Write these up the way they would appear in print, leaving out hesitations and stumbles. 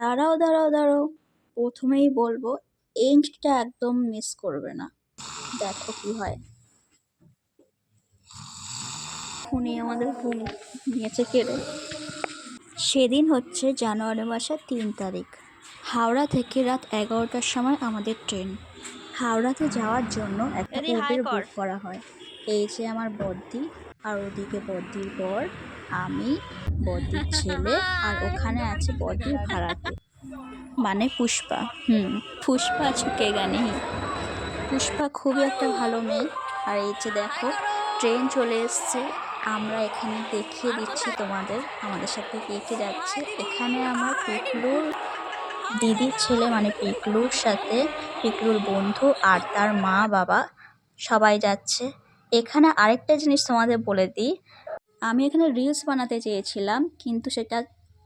দাঁড়াও দাঁড়াও দাঁড়াও, প্রথমেই বলবো এন্ডটা একদম মিস করবে না। দেখো কি হয়। উনি আমাদের ঘুম নিয়েছে কেড়ে। সেদিন হচ্ছে জানুয়ারি মাসের ৩ তারিখ। হাওড়া থেকে রাত ১১টার সময় আমাদের ট্রেন। হাওড়াতে যাওয়ার জন্য একটা উবের বুক করা হয়। এই যে আমার বদ্দি, আর ওদিকে বদ্দির বর, আমি, বদ্দির ছেলে, আর ওখানে আছে বদ্দির ভাড়াটে মানে পুষ্পা। পুষ্পা ছুকে গানি। পুষ্পা খুবই একটা ভালো মেয়ে। আর এই যে দেখো ট্রেন চলে এসছে। আমরা এখানে দেখিয়ে দিচ্ছি তোমাদের আমাদের সাথে কে কে যাচ্ছে। এখানে আমার পিকলুর দিদির ছেলে মানে পিকলুর সাথে পিকলুর বন্ধু আর তার মা বাবা সবাই যাচ্ছে। এখানে আরেকটা জিনিস তোমাদের বলে দিই, আমি এখানে রিলস বানাতে চেয়েছিলাম কিন্তু সেটা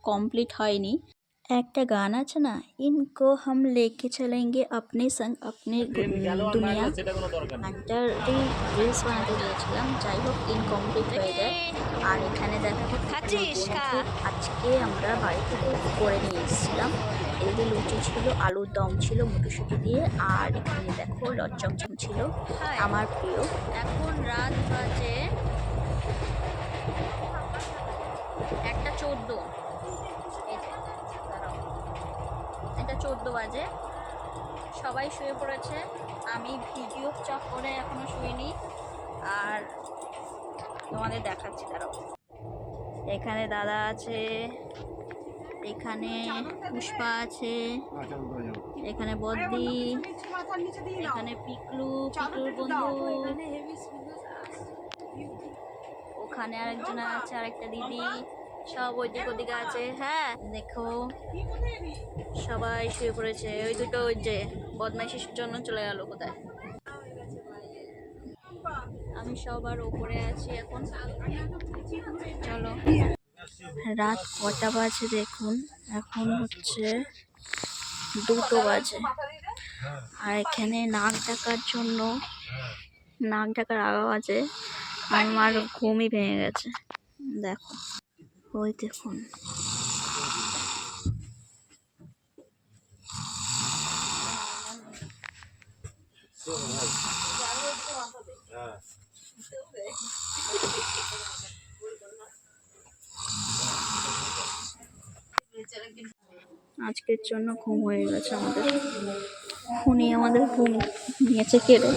কমপ্লিট হয়নি। একটা গান আছে না, ইনকো হাম লেকে চলেঙ্গে আপনি সঙ্গ আপনি দুনিয়া, গানটার রিলস বানাতে চেয়েছিলাম। যাই হোক ইনকমপ্লিট হয়ে যায়। আর এখানে দেখো আজকে আমরা বাড়ি থেকে করে নিয়ে এসেছিলাম। এদিকে লুচি ছিল, আলুর দম ছিল মটরশুঁটি দিয়ে, আর এখানে দেখো লজ্জম ছিল আমার প্রিয়। এখন রাত বাজে 1:14। এটা 14 বাজে। সবাই শুয়ে পড়েছে, আমি ভিডিও চক্করে এখনো শুইনি। আর তোমাদের দেখাচ্ছি দাঁড়াও। এখানে দাদা আছে, এখানে পুষ্পা আছে, এখানে বদ্দি, এখানে পিকলুর বন্ধু, ওখানে আরেকজন আছে, আরেকটা দিদি, সব ওদিকে আছে। হ্যাঁ দেখো সবাই শুয়ে পড়েছে। ওই দুটো ওই যে বদমাইশির জন্য চলে গেল কোথায়। আমি সবার ওপরে আছি এখন। চলো রাত কটা বাজে দেখুন, এখন হচ্ছে 2টো বাজে। আর এখানে নাক ডাকার আওয়াজে আমার ঘুমই ভেঙে গেছে। দেখো ওই দেখুন। আজকের জন্য ঘুম হয়ে গেছে আমাদের। উনি আমাদের ঘুম নিয়েছে কেড়ে।